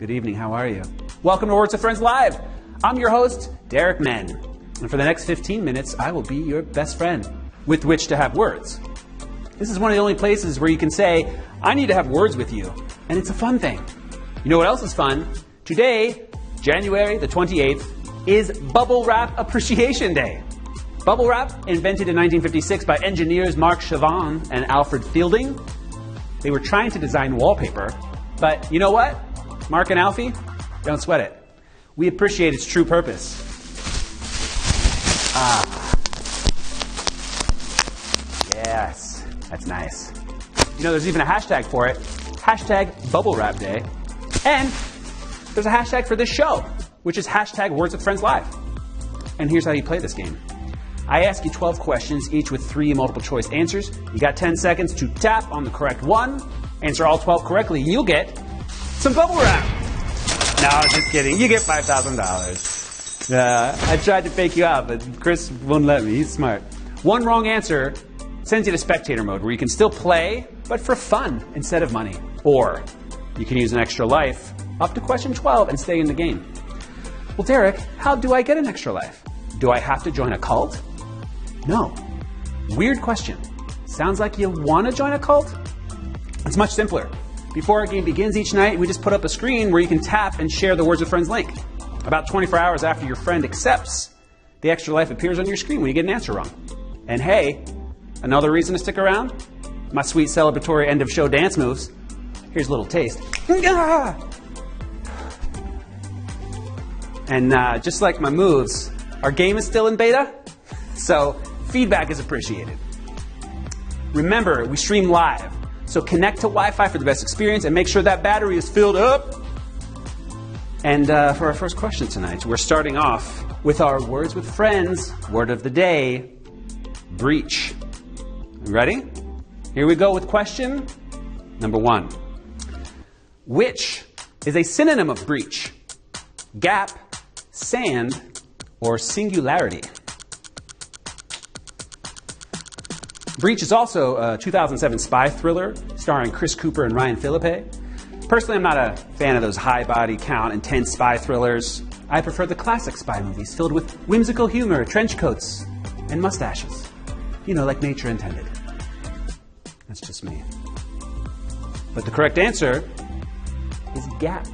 Good evening, how are you? Welcome to Words with Friends Live. I'm your host, Derek Men. And for the next 15 minutes, I will be your best friend with which to have words. This is one of the only places where you can say, I need to have words with you. And it's a fun thing. You know what else is fun? Today, January the 28th, is Bubble Wrap Appreciation Day. Bubble wrap, invented in 1956 by engineers Mark Chavon and Alfred Fielding. They were trying to design wallpaper, but you know what? Mark and Alfie, don't sweat it. We appreciate its true purpose. Yes, that's nice. You know, there's even a hashtag for it, hashtag Bubble Wrap Day. And there's a hashtag for this show, which is hashtag Words with Friends Live. And here's how you play this game. I ask you 12 questions, each with 3 multiple choice answers. You got 10 seconds to tap on the correct one. Answer all 12 correctly, you'll get some bubble wrap. No, just kidding. You get $5,000. I tried to fake you out, but Chris won't let me. He's smart. One wrong answer sends you to spectator mode, where you can still play, but for fun instead of money. Or you can use an extra life up to question 12 and stay in the game. Well, Derek, how do I get an extra life? Do I have to join a cult? No. Weird question. Sounds like you want to join a cult? It's much simpler. Before our game begins each night, we just put up a screen where you can tap and share the Words with Friends link. About 24 hours after your friend accepts, the extra life appears on your screen when you get an answer wrong. And hey, another reason to stick around? My sweet celebratory end of show dance moves. Here's a little taste. And just like my moves, our game is still in beta, so feedback is appreciated. Remember, we stream live, so connect to Wi-Fi for the best experience and make sure that battery is filled up. And for our first question tonight, we're starting off with our Words with Friends word of the day, breach. Ready? Here we go with question number 1. Which is a synonym of breach? Gap, sand, or singularity? Breach is also a 2007 spy thriller starring Chris Cooper and Ryan Philippe. Personally, I'm not a fan of those high body count, intense spy thrillers. I prefer the classic spy movies filled with whimsical humor, trench coats, and mustaches. You know, like nature intended. That's just me. But the correct answer is gap.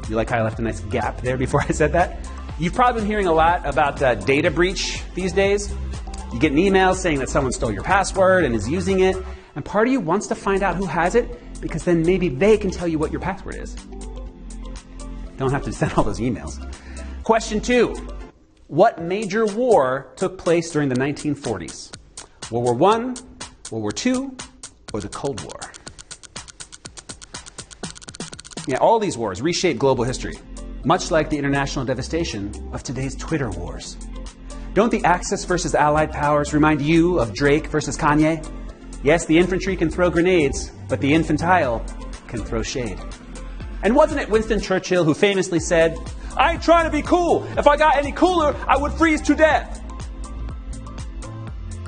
You like how I left a nice gap there before I said that? You've probably been hearing a lot about data breach these days. You get an email saying that someone stole your password and is using it, and part of you wants to find out who has it, because then maybe they can tell you what your password is. Don't have to send all those emails. Question 2. What major war took place during the 1940s? World War I, World War II, or the Cold War? Yeah, all these wars reshaped global history, much like the international devastation of today's Twitter wars. Don't the Axis versus Allied powers remind you of Drake versus Kanye? Yes, the infantry can throw grenades, but the infantile can throw shade. And wasn't it Winston Churchill who famously said, I ain't trying to be cool. If I got any cooler, I would freeze to death.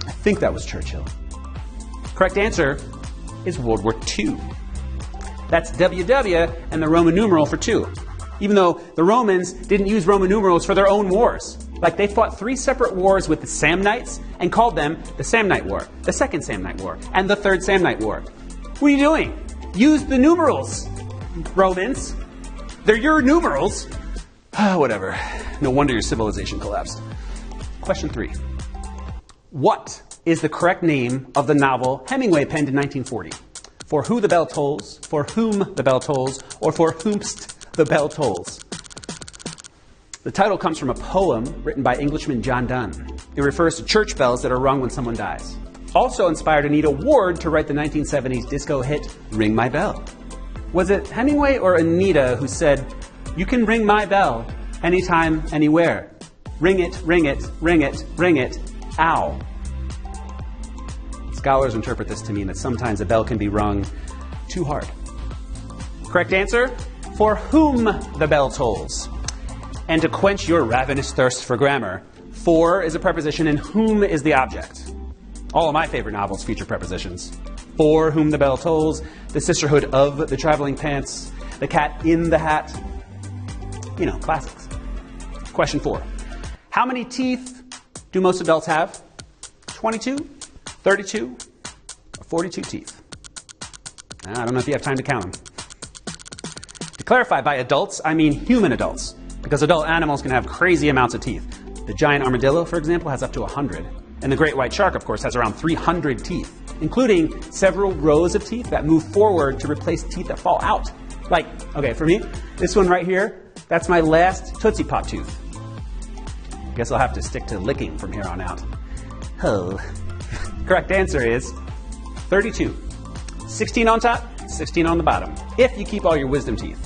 I think that was Churchill. Correct answer is World War II. That's WW and the Roman numeral for 2. Even though the Romans didn't use Roman numerals for their own wars. Like they fought 3 separate wars with the Samnites and called them the Samnite War, the Second Samnite War, and the Third Samnite War. What are you doing? Use the numerals, Romans. They're your numerals. Whatever. No wonder your civilization collapsed. Question 3. What is the correct name of the novel Hemingway penned in 1940? For Who the Bell Tolls, For Whom the Bell Tolls, or For Whomst the Bell Tolls? The title comes from a poem written by Englishman John Donne. It refers to church bells that are rung when someone dies. Also inspired Anita Ward to write the 1970s disco hit Ring My Bell. Was it Hemingway or Anita who said, you can ring my bell anytime, anywhere. Ring it, ring it, ring it, ring it, ow. Scholars interpret this to mean that sometimes a bell can be rung too hard. Correct answer? For whom the bell tolls. And to quench your ravenous thirst for grammar, for is a preposition and whom is the object. All of my favorite novels feature prepositions. For Whom the Bell Tolls, The Sisterhood of the Traveling Pants, The Cat in the Hat. You know, classics. Question 4. How many teeth do most adults have? 22, 32, or 42 teeth? I don't know if you have time to count them. To clarify, by adults, I mean human adults, because adult animals can have crazy amounts of teeth. The giant armadillo, for example, has up to 100. And the great white shark, of course, has around 300 teeth, including several rows of teeth that move forward to replace teeth that fall out. Like, okay, for me, this one right here, that's my last Tootsie Pop tooth. Guess I'll have to stick to licking from here on out. Oh. Correct answer is 32. 16 on top, 16 on the bottom, if you keep all your wisdom teeth.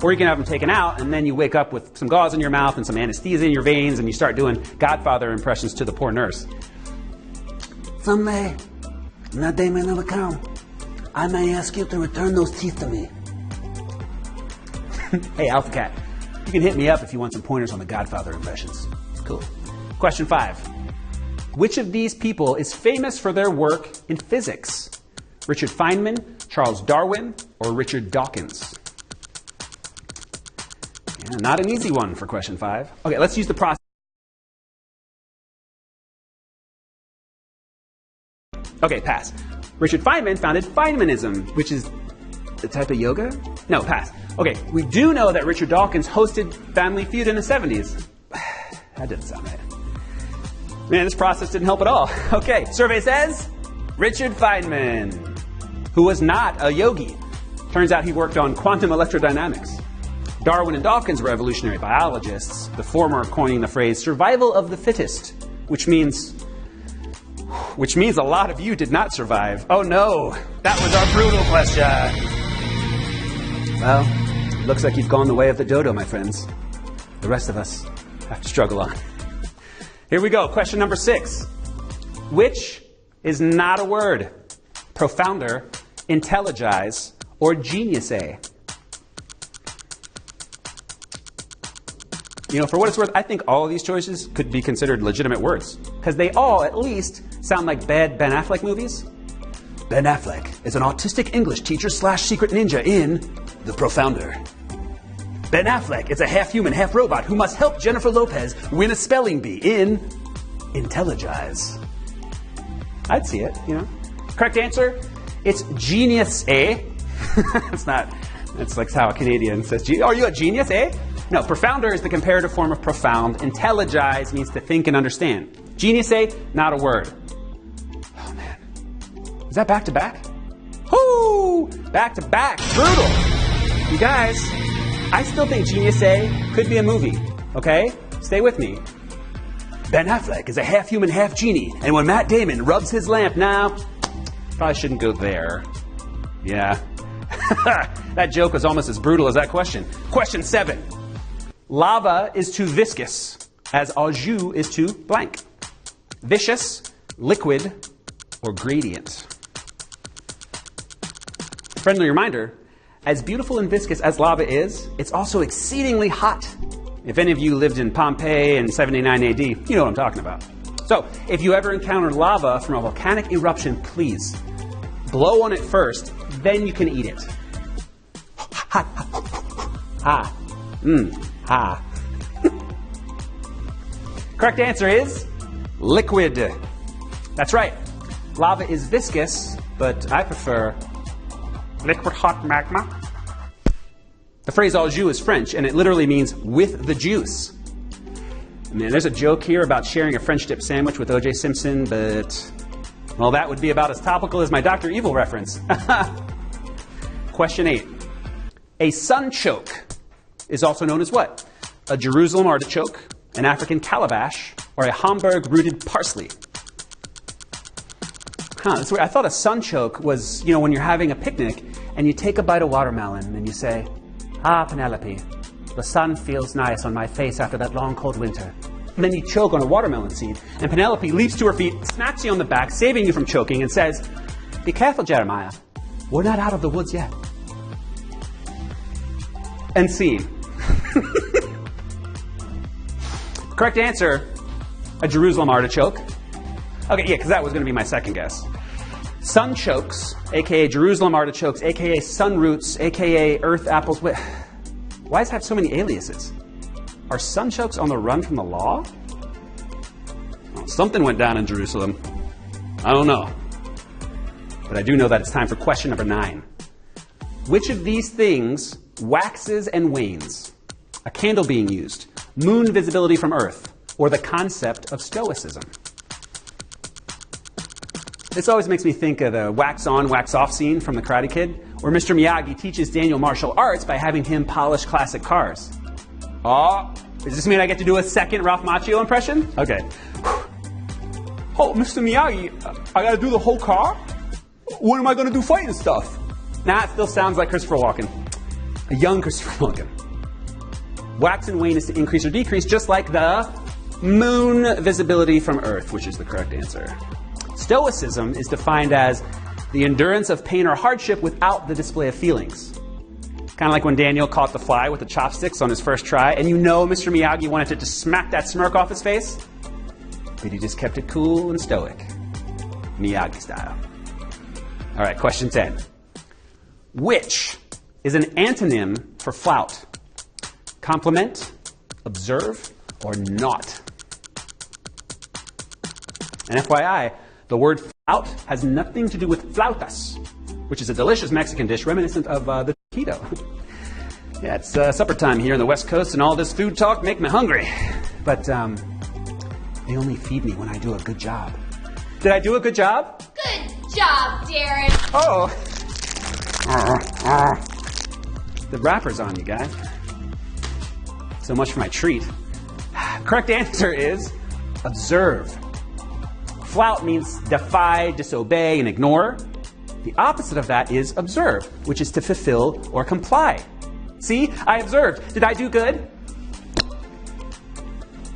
Or you can have them taken out, and then you wake up with some gauze in your mouth and some anesthesia in your veins, and you start doing Godfather impressions to the poor nurse. Someday, when that day may never come, I may ask you to return those teeth to me. Hey, Alpha Cat, you can hit me up if you want some pointers on the Godfather impressions. Cool. Question 5. Which of these people is famous for their work in physics? Richard Feynman, Charles Darwin, or Richard Dawkins? Yeah, not an easy one for question 5. Okay, let's use the process. Okay, pass. Richard Feynman founded Feynmanism, which is a type of yoga? No, pass. Okay, we do know that Richard Dawkins hosted Family Feud in the 70s. That didn't sound right. Man, this process didn't help at all. Okay, survey says Richard Feynman, who was not a yogi. Turns out he worked on quantum electrodynamics. Darwin and Dawkins were evolutionary biologists, the former coining the phrase survival of the fittest, which means a lot of you did not survive. Oh no, that was our brutal question. Well, looks like you've gone the way of the dodo, my friends. The rest of us have to struggle on. Here we go, question number 6. Which is not a word? Profounder, intelligize, or genius-a? You know, for what it's worth, I think all of these choices could be considered legitimate words, because they all, at least, sound like bad Ben Affleck movies. Ben Affleck is an autistic English teacher / secret ninja in The Profounder. Ben Affleck is a half-human, half-robot who must help Jennifer Lopez win a spelling bee in Intelligize. I'd see it, you know. Correct answer? It's genius-a. It's like how a Canadian says, are you a genius, eh? No, profounder is the comparative form of profound. Intelligize means to think and understand. Genius-a, not a word. Oh, man. Is that back-to-back? Whoo! Back-to-back. Brutal. You guys, I still think Genius-a could be a movie, okay? Stay with me. Ben Affleck is a half-human, half-genie, and when Matt Damon rubs his lamp now, probably shouldn't go there. Yeah. That joke was almost as brutal as that question. Question 7. Lava is to viscous, as au jus is to blank. Viscous, liquid, or gradient. Friendly reminder, as beautiful and viscous as lava is, it's also exceedingly hot. If any of you lived in Pompeii in 79 AD, you know what I'm talking about. So, if you ever encounter lava from a volcanic eruption, please blow on it first, then you can eat it. Ha. Ha. Ha. Correct answer is liquid. That's right. Lava is viscous, but I prefer liquid hot magma. The phrase au jus is French, and it literally means with the juice. Man, there's a joke here about sharing a French dip sandwich with O.J. Simpson, but, well, that would be about as topical as my Dr. Evil reference. Question 8. A sunchoke is also known as what? A Jerusalem artichoke, an African calabash, or a Hamburg rooted parsley? That's weird. I thought a sunchoke was, you know, when you're having a picnic and you take a bite of watermelon and you say, "Ah, Penelope, the sun feels nice on my face after that long cold winter." And then you choke on a watermelon seed, and Penelope leaps to her feet, smacks you on the back, saving you from choking, and says, "Be careful, Jeremiah. We're not out of the woods yet." And scene. Correct answer, a Jerusalem artichoke. Okay, yeah, because that was going to be my second guess. Sunchokes, aka Jerusalem artichokes, aka sunroots, aka earth apples. Why does it have so many aliases? Are sunchokes on the run from the law? Well, something went down in Jerusalem. I don't know. But I do know that it's time for question number 9. Which of these things waxes and wanes? A candle being used, moon visibility from Earth, or the concept of Stoicism? This always makes me think of the wax on, wax off scene from The Karate Kid, where Mr. Miyagi teaches Daniel martial arts by having him polish classic cars. Oh, does this mean I get to do a second Ralph Macchio impression? Okay. Oh, Mr. Miyagi, I gotta do the whole car? What am I gonna do fighting stuff? Nah, it still sounds like Christopher Walken. A young Christopher Walken. Wax and wane is to increase or decrease, just like the moon visibility from Earth, which is the correct answer. Stoicism is defined as the endurance of pain or hardship without the display of feelings. Kind of like when Daniel caught the fly with the chopsticks on his first try, and you know Mr. Miyagi wanted to just smack that smirk off his face, but he just kept it cool and stoic. Miyagi style. All right, question 10. Which is an antonym for flout? Compliment, observe, or not? And FYI, the word flout has nothing to do with flautas, which is a delicious Mexican dish reminiscent of the taquito. Yeah, it's supper time here on the West Coast, and all this food talk make me hungry. But they only feed me when I do a good job. Did I do a good job? Good job, Darren. Oh. The wrapper's on, you guys. So much for my treat. Correct answer is observe. Flout means defy, disobey, and ignore. The opposite of that is observe, which is to fulfill or comply. See, I observed. Did I do good?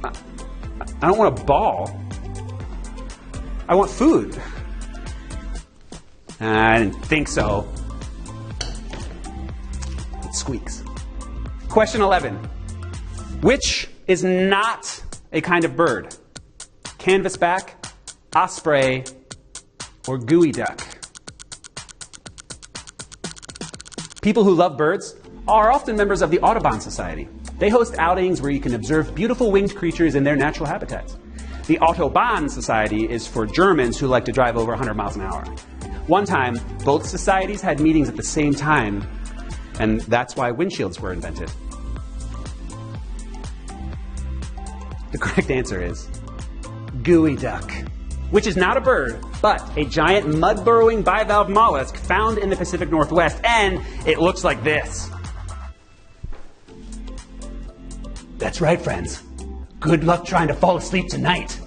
I don't want a ball. I want food. I didn't think so. It squeaks. Question 11. Which is not a kind of bird? Canvasback, osprey, or gooey duck? People who love birds are often members of the Audubon Society. They host outings where you can observe beautiful winged creatures in their natural habitats. The Autobahn Society is for Germans who like to drive over 100 miles an hour. One time, both societies had meetings at the same time, and that's why windshields were invented. The correct answer is gooey duck, which is not a bird, but a giant mud-burrowing bivalve mollusk found in the Pacific Northwest, and it looks like this. That's right, friends. Good luck trying to fall asleep tonight.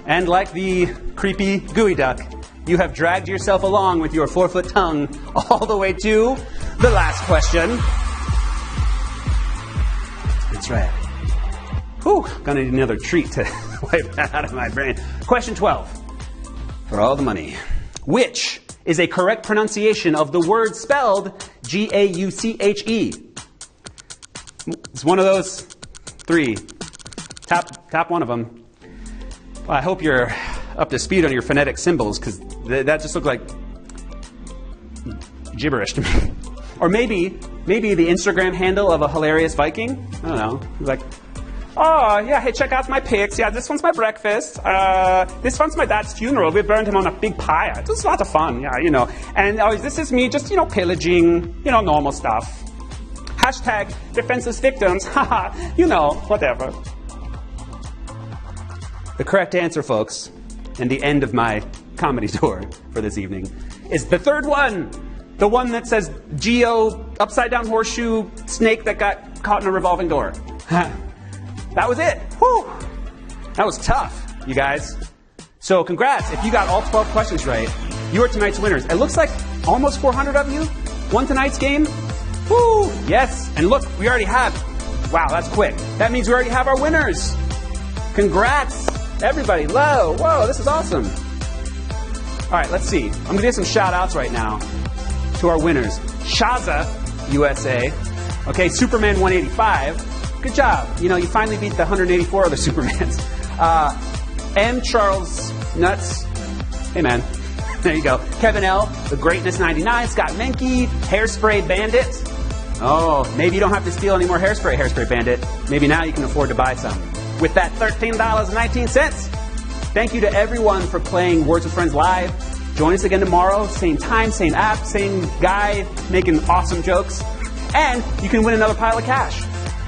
And like the creepy gooey duck, you have dragged yourself along with your 4-foot tongue all the way to the last question. That's right. Whew, gonna need another treat to wipe that out of my brain. Question 12. For all the money. Which is a correct pronunciation of the word spelled G-A-U-C-H-E? It's one of those 3. Tap one of them. Well, I hope you're up to speed on your phonetic symbols, because that just looked like gibberish to me. Or maybe the Instagram handle of a hilarious Viking. I don't know. He's like, oh, yeah, hey, check out my pics. Yeah, this one's my breakfast. This one's my dad's funeral. We burned him on a big pyre. It was a lot of fun, yeah, you know. And this is me just, pillaging, normal stuff. Hashtag defenseless victims. Haha, whatever. The correct answer, folks, and the end of my comedy tour for this evening, is the third one. The one that says Geo upside down horseshoe snake that got caught in a revolving door. That was it. Whew. That was tough, you guys. So congrats. If you got all 12 questions right, you are tonight's winners. It looks like almost 400 of you won tonight's game. Woo! Yes. And look, we already have. Wow, that's quick. That means we already have our winners. Congrats, everybody. Whoa, this is awesome. All right, let's see. I'm going to give some shout outs right now to our winners. Shaza, USA. Okay, Superman 185. Good job. You finally beat the 184 other Supermans. M. Charles Nuts. Hey, man. There you go. Kevin L., The Greatness 99, Scott Menke, Hairspray Bandit. Oh, maybe you don't have to steal any more Hairspray Bandit. Maybe now you can afford to buy some. With that $13.19. Thank you to everyone for playing Words with Friends Live. Join us again tomorrow. Same time, same app, same guy making awesome jokes. And you can win another pile of cash.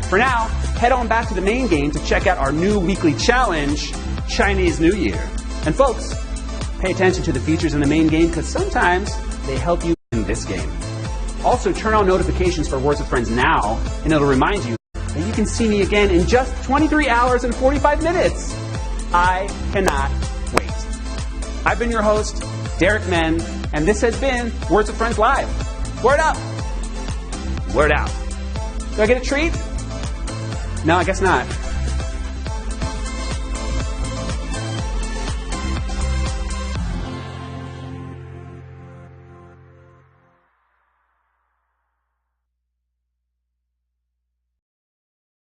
For now, head on back to the main game to check out our new weekly challenge, Chinese New Year. And folks, pay attention to the features in the main game because sometimes they help you in this game. Also, turn on notifications for Words with Friends now, and it'll remind you that you can see me again in just 23 hours and 45 minutes. I cannot wait. I've been your host, Derek Men, and this has been Words with Friends Live. Word up! Word out. Do I get a treat? No, I guess not.